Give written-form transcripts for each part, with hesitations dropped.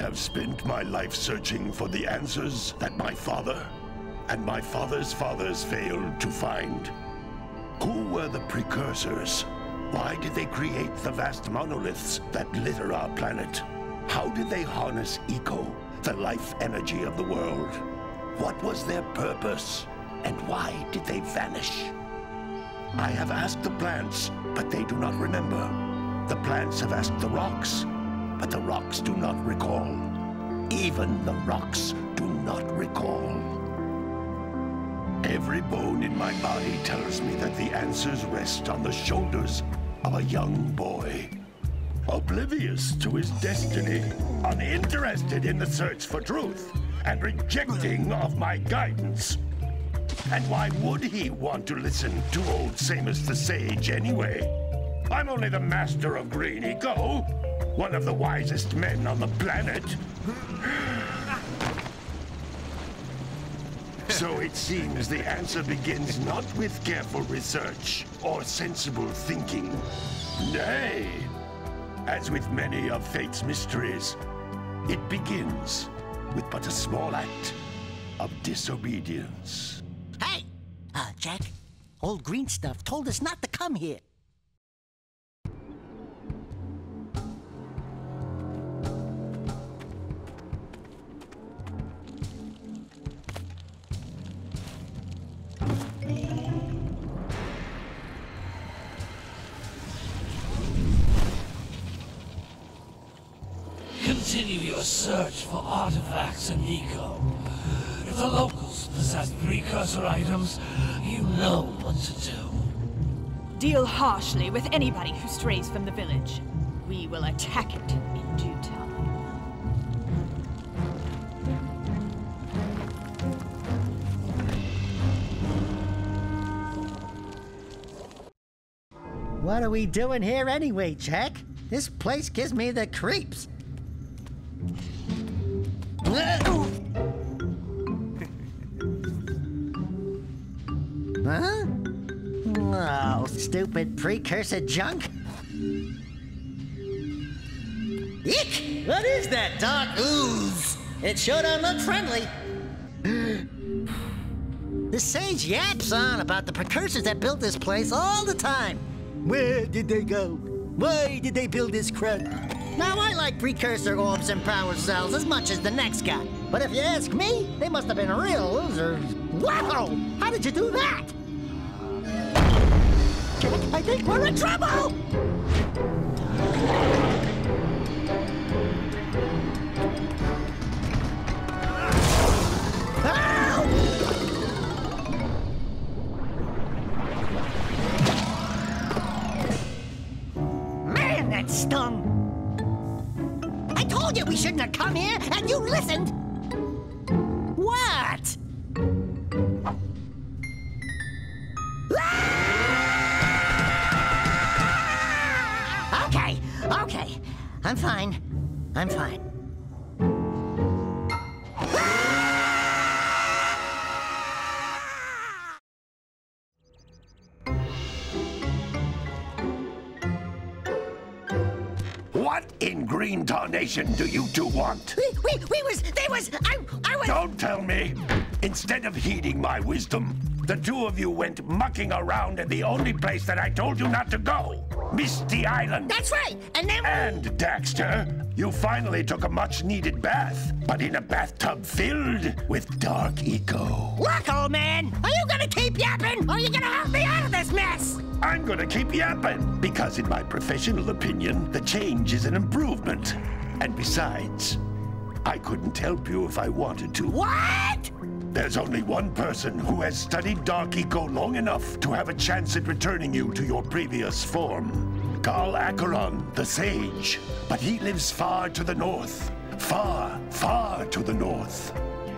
have spent my life searching for the answers that my father and my father's fathers failed to find. Who were the Precursors? Why did they create the vast monoliths that litter our planet? How did they harness eco, the life energy of the world? What was their purpose? And why did they vanish? I have asked the plants, but they do not remember. The plants have asked the rocks, but the rocks do not recall. Even the rocks do not recall. Every bone in my body tells me that the answers rest on the shoulders of a young boy. Oblivious to his destiny, uninterested in the search for truth, and rejecting of my guidance. And why would he want to listen to old Samus the Sage anyway? I'm only the master of green eco, one of the wisest men on the planet. So it seems the answer begins not with careful research or sensible thinking. Nay, as with many of fate's mysteries, it begins with but a small act of disobedience. Hey! Jack, old green stuff told us not to come here. Continue your search for artifacts and eco. If the locals possess precursor items, you know what to do. Deal harshly with anybody who strays from the village. We will attack it in due time. What are we doing here anyway, Jack? This place gives me the creeps. Huh? Oh, stupid precursor junk. Eek! What is that dark ooze? It sure don't look friendly. The sage yaps on about the precursors that built this place all the time. Where did they go? Why did they build this crud? Now, I like precursor orbs and power cells as much as the next guy. But if you ask me, they must have been real losers. Wow! How did you do that? Jack, I think we're in trouble! Man, that stung! I told you we shouldn't have come here, and you listened! What? Okay. I'm fine. What in green tarnation do you two want? I was... Don't tell me! Instead of heeding my wisdom, the two of you went mucking around in the only place that I told you not to go. Misty Island. That's right, and then... And, Daxter, you finally took a much-needed bath, but in a bathtub filled with dark eco. Look, old man, are you gonna keep yapping, or are you gonna help me out of this mess? I'm gonna keep yapping, because in my professional opinion, the change is an improvement. And besides, I couldn't help you if I wanted to. What? There's only one person who has studied dark eco long enough to have a chance at returning you to your previous form. Carl Acheron, the Sage. But he lives far to the north. Far, far to the north.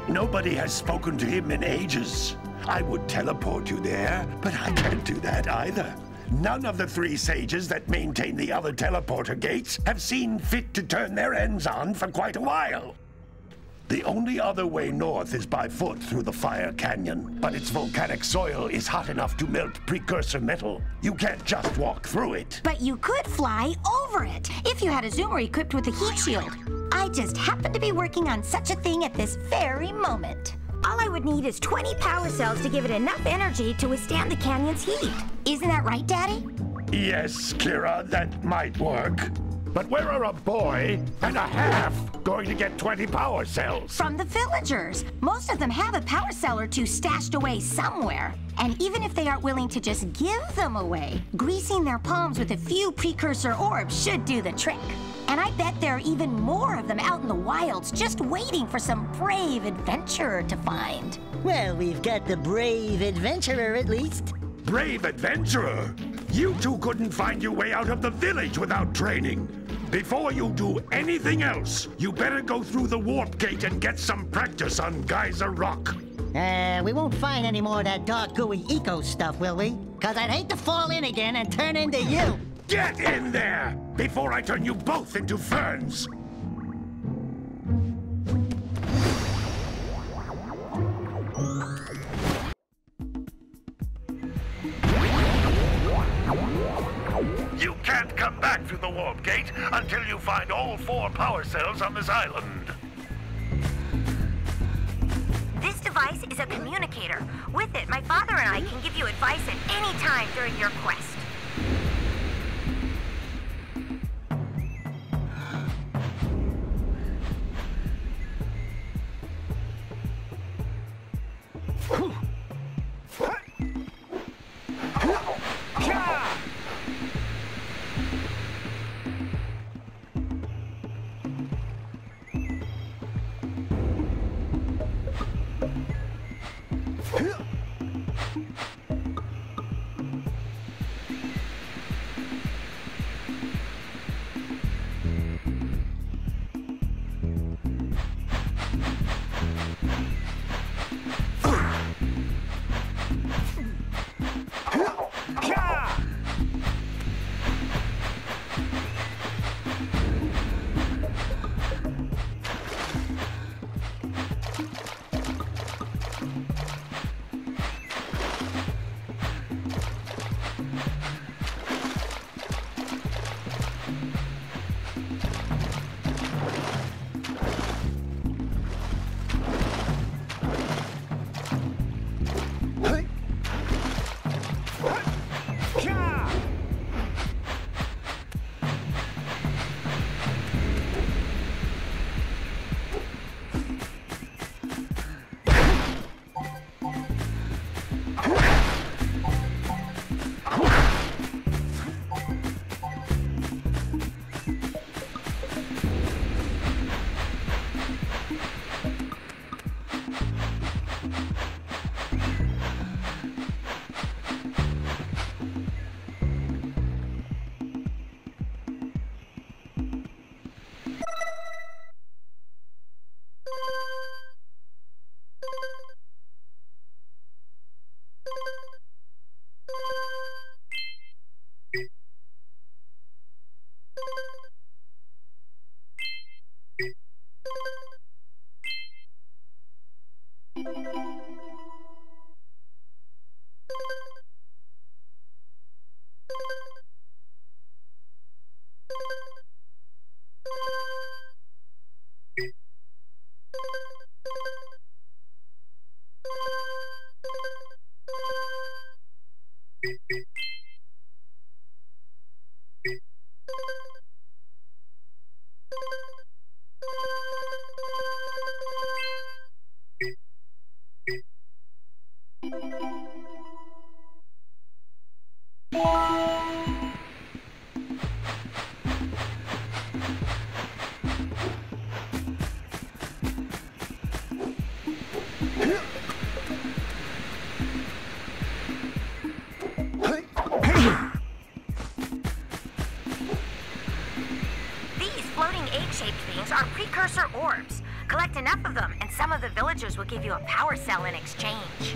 Nobody has spoken to him in ages. I would teleport you there, but I can't do that either. None of the three sages that maintain the other teleporter gates have seen fit to turn their ends on for quite a while. The only other way north is by foot through the Fire Canyon, but its volcanic soil is hot enough to melt precursor metal. You can't just walk through it. But you could fly over it, if you had a zoomer equipped with a heat shield. I just happen to be working on such a thing at this very moment. All I would need is 20 power cells to give it enough energy to withstand the canyon's heat. Isn't that right, Daddy? Yes, Kira, that might work. But where are a boy and a half going to get 20 power cells? From the villagers. Most of them have a power cell or two stashed away somewhere. And even if they aren't willing to just give them away, greasing their palms with a few precursor orbs should do the trick. And I bet there are even more of them out in the wilds just waiting for some brave adventurer to find. Well, we've got the brave adventurer at least. Brave adventurer? You two couldn't find your way out of the village without training. Before you do anything else, you better go through the warp gate and get some practice on Geyser Rock. We won't find any more of that dark gooey eco stuff, will we? 'Cause I'd hate to fall in again and turn into you. Get in there before I turn you both into ferns. You can't come back through the warp gate until you find all 4 power cells on this island. This device is a communicator. With it, my father and I can give you advice at any time during your quest. Are precursor orbs. Collect enough of them, and some of the villagers will give you a power cell in exchange.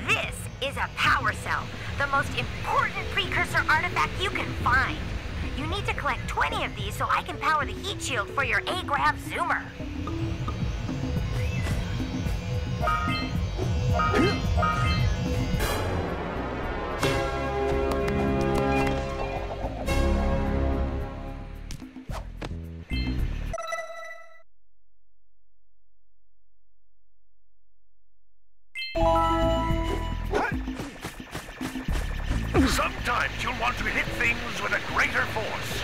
This is a power cell. the most important precursor artifact you can find. You need to collect 20 of these so I can power the heat shield for your A-Grav zoomer. Sometimes you'll want to hit things with a greater force.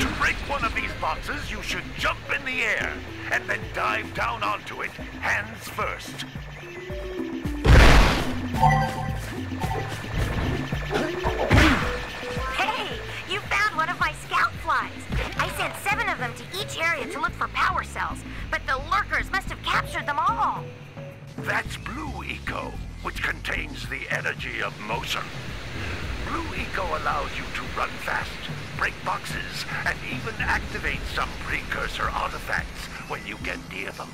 To break one of these boxes, you should jump in the air and then dive down onto it, hands first. Hey, you found one of my scout flies. I sent 7 of them to each area to look for power cells, but the lurkers must have captured them all. That's Blue Eco, which contains the energy of motion. Blue Eco allows you to run fast, break boxes, and even activate some precursor artifacts when you get near them.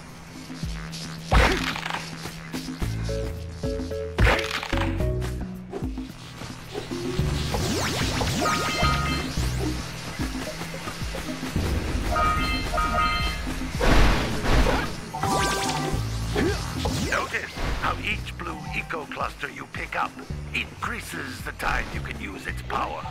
Notice how each Blue Eco cluster you pick up increases the time you can use its power.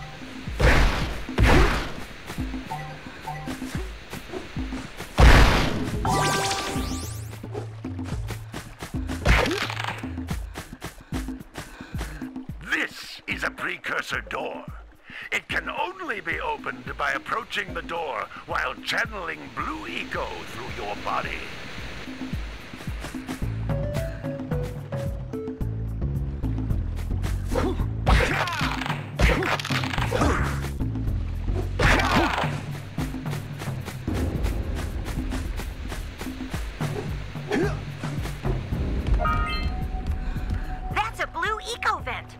This is a precursor door. It can only be opened by approaching the door while channeling Blue Eco through your body. That's a Blue Eco vent.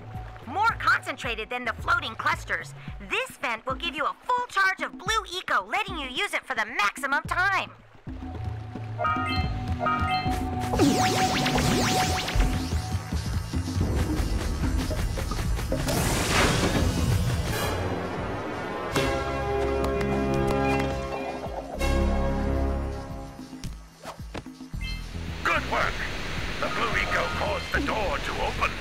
More concentrated than the floating clusters. This vent will give you a full charge of Blue Eco, letting you use it for the maximum time. Good work! The Blue Eco caused the door to open.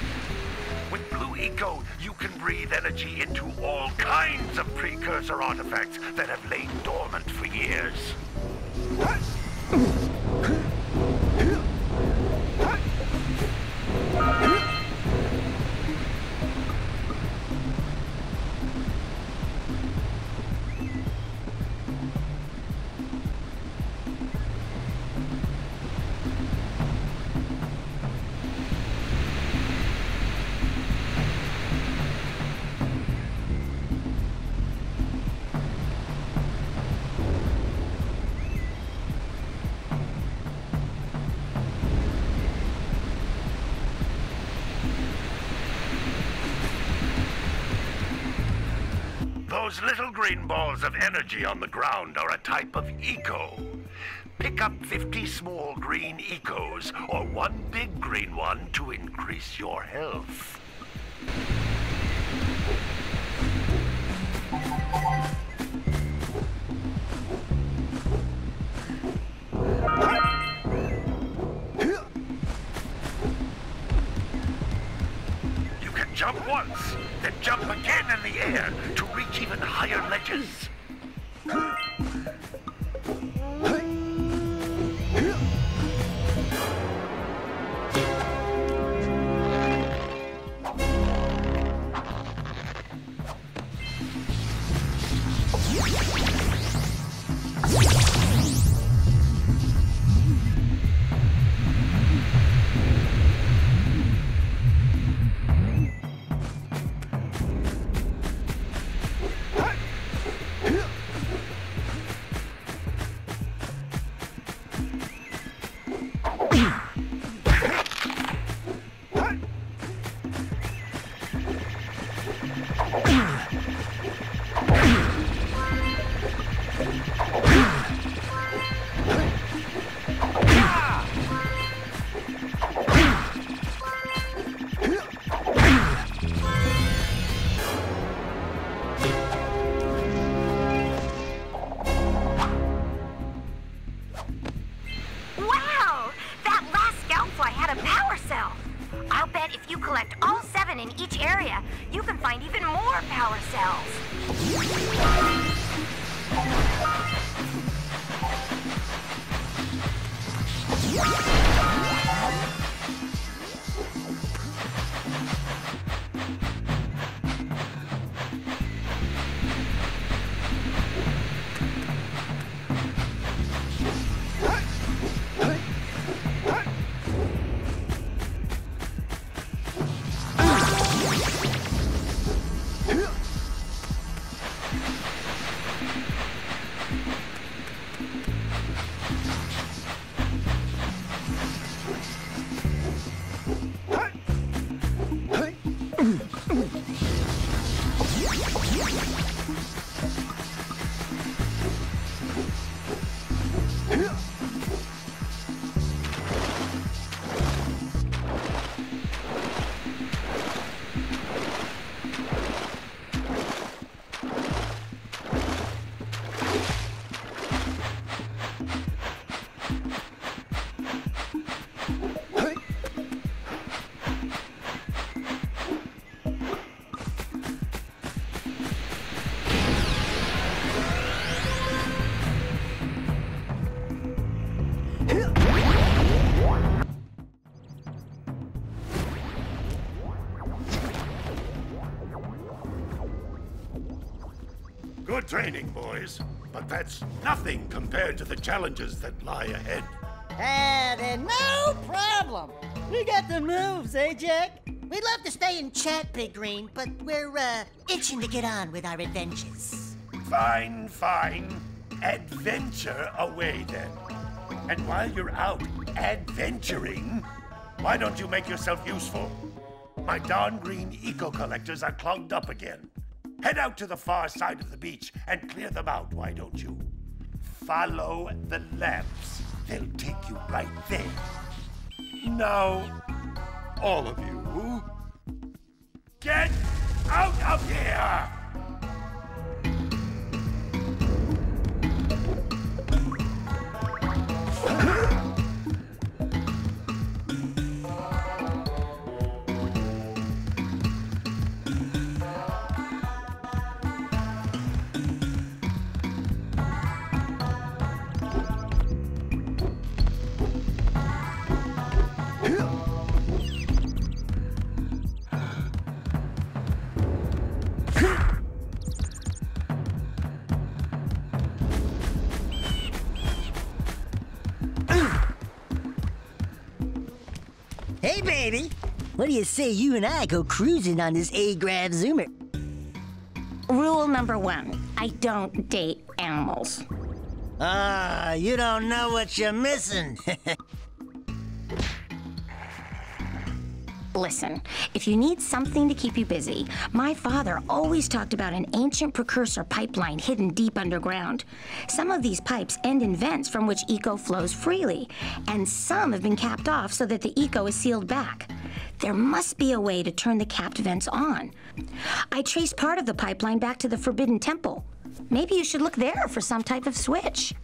With Blue Eco, you can breathe energy into all kinds of precursor artifacts that have lain dormant for years. Those little green balls of energy on the ground are a type of eco. Pick up 50 small green ecos or one big green one to increase your health. You can jump once, then jump again in the air to reach even higher ledges. If you collect all 7 in each area, you can find even more power cells. Good training, boys. But that's nothing compared to the challenges that lie ahead. Then no problem. We got the moves, eh, Jack? We'd love to stay and chat, Big Green, but we're, itching to get on with our adventures. Fine, fine. Adventure away, then. And while you're out adventuring, why don't you make yourself useful? My darn green eco-collectors are clogged up again. Head out to the far side of the beach and clear them out, why don't you? Follow the lamps. They'll take you right there. Now, all of you, get out of here! Hey, baby. What do you say you and I go cruising on this A-Grav Zoomer? Rule number 1, I don't date animals. Ah, you don't know what you're missing. Listen, if you need something to keep you busy, my father always talked about an ancient precursor pipeline hidden deep underground. Some of these pipes end in vents from which eco flows freely, and some have been capped off so that the eco is sealed back. There must be a way to turn the capped vents on. I traced part of the pipeline back to the Forbidden Temple. Maybe you should look there for some type of switch.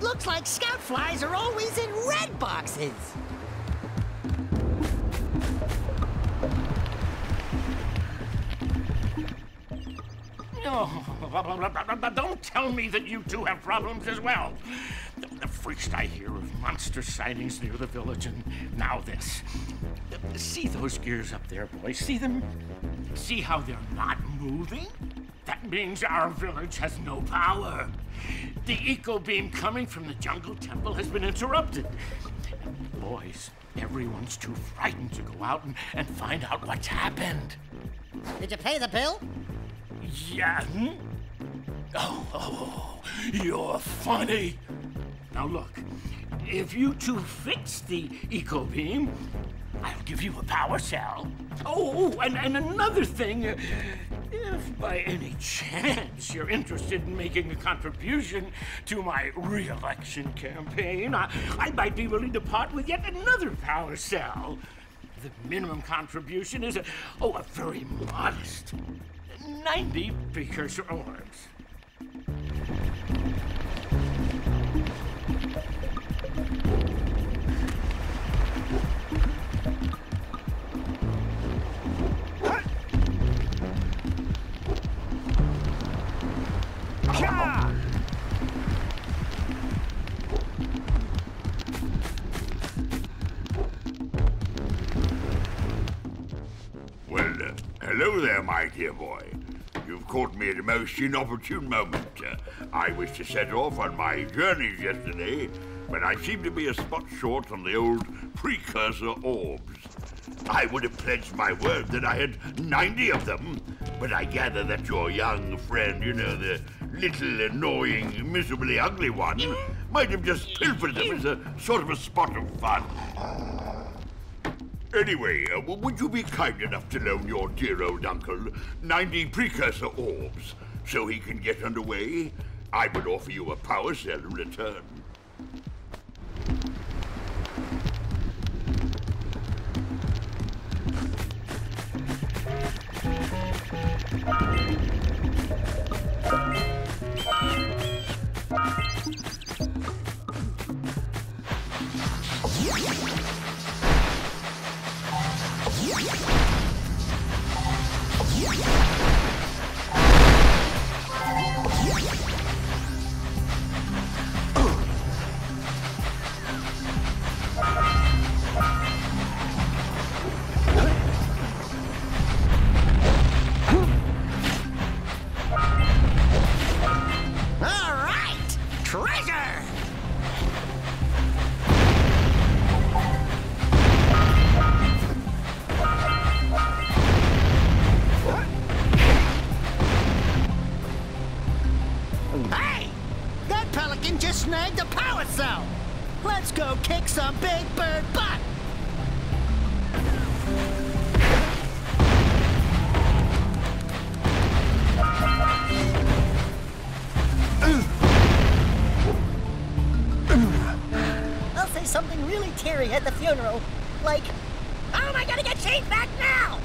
Looks like scout flies are always in red boxes. Don't tell me that you two have problems as well. First I hear of monster sightings near the village, and now this. See those gears up there, boys? See them? See how they're not moving? That means our village has no power. The eco beam coming from the jungle temple has been interrupted. Boys, everyone's too frightened to go out and find out what's happened. Did you pay the bill? Yeah. Oh, you're funny. Now look, If you two fix the eco beam, I'll give you a power cell. Oh, and another thing. If by any chance you're interested in making a contribution to my re-election campaign, I might be willing to part with yet another power cell. The minimum contribution is a very modest 90 precursor orbs. Hello there, my dear boy. You've caught me at a most inopportune moment. I was to set off on my journeys yesterday, but I seem to be a spot short on the old precursor orbs. I would have pledged my word that I had 90 of them, but I gather that your young friend, the little annoying, miserably ugly one, might have just pilfered them as a sort of a spot of fun. Anyway, would you be kind enough to loan your dear old uncle 90 precursor orbs so he can get underway? I would offer you a power cell in return. Snagged a power cell! Let's go kick some big bird butt! I'll say something really teary at the funeral, like, "How am I gonna get Shane back now?"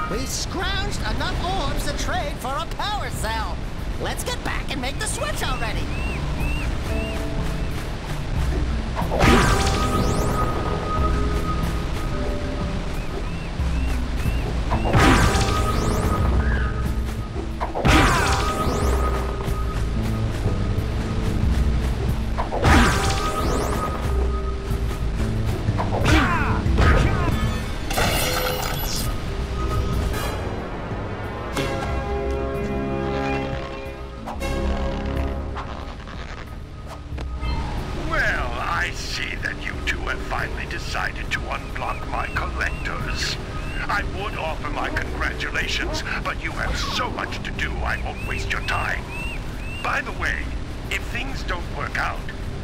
We scrounged enough orbs to trade for a power cell. Let's get back and make the switch already. decided to unblock my collectors. I would offer my congratulations, but you have so much to do, I won't waste your time. By the way, if things don't work out,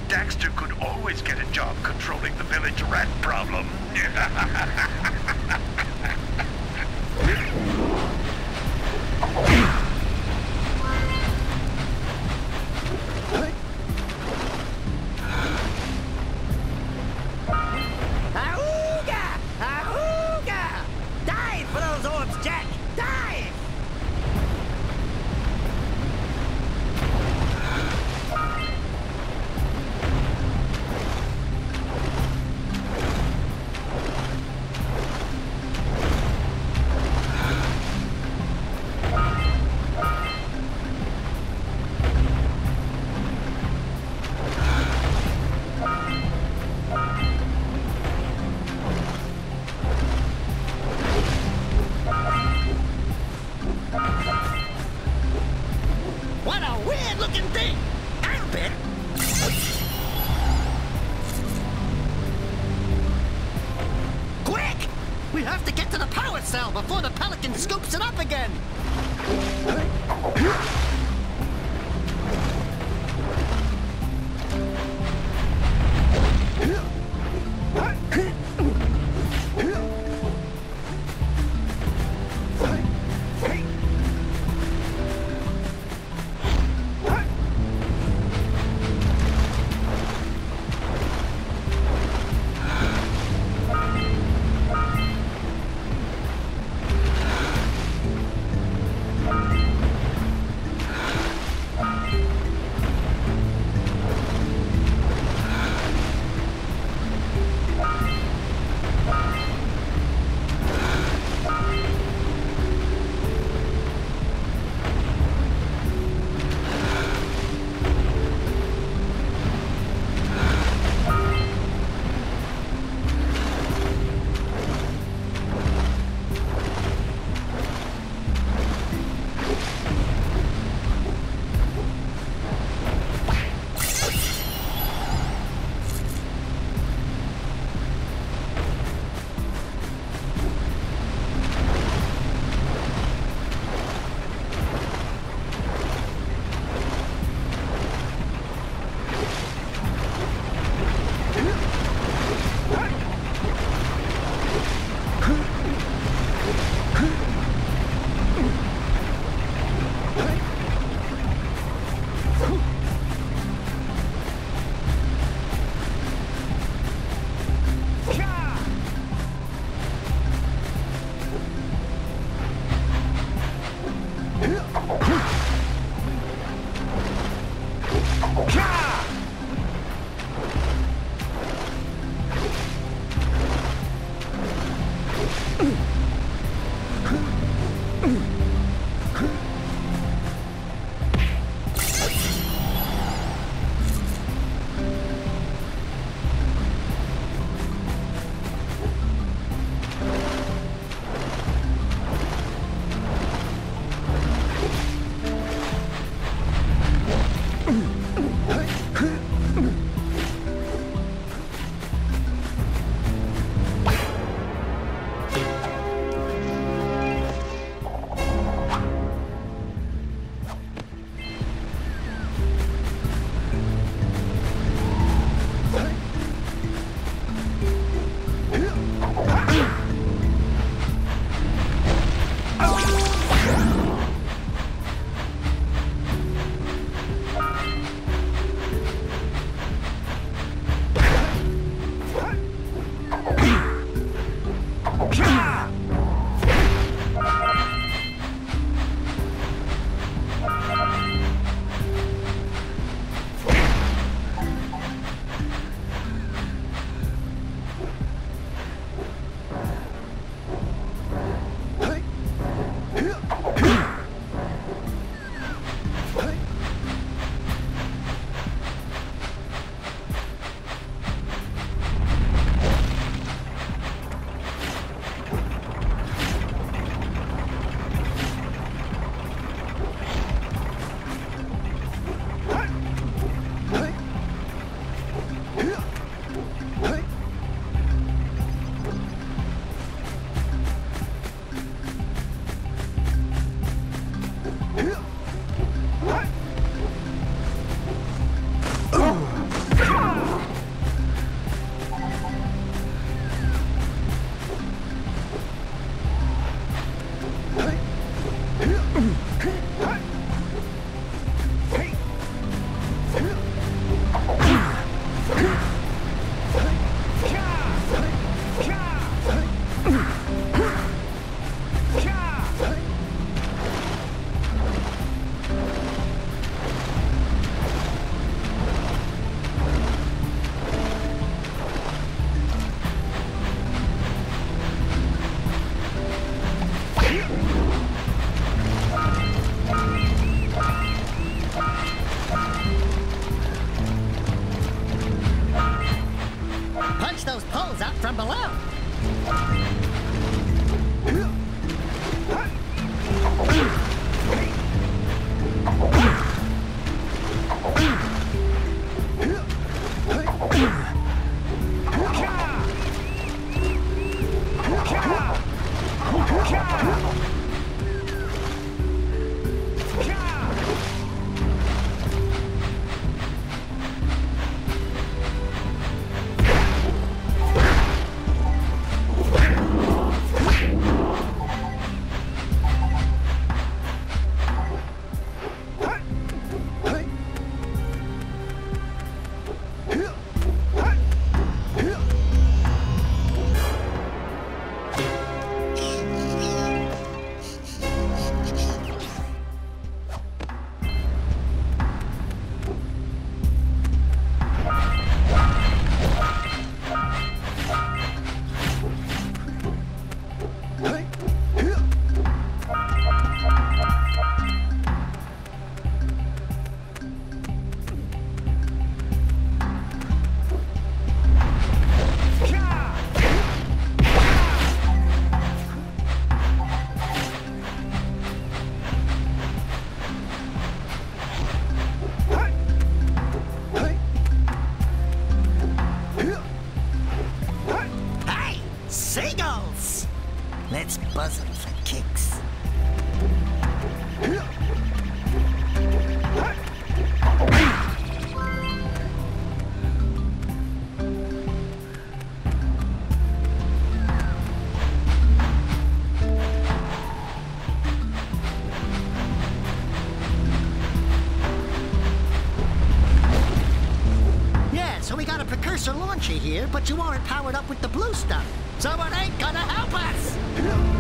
Daxter could always get a job controlling the village rat problem. Auga! Auga! Dive for those orbs, Jak! Dive! What a weird-looking thing! Armpit? Quick! We have to get to the power cell before the Pelican scoops it up again! precursor launcher here, but you aren't powered up with the blue stuff. So it ain't gonna help us!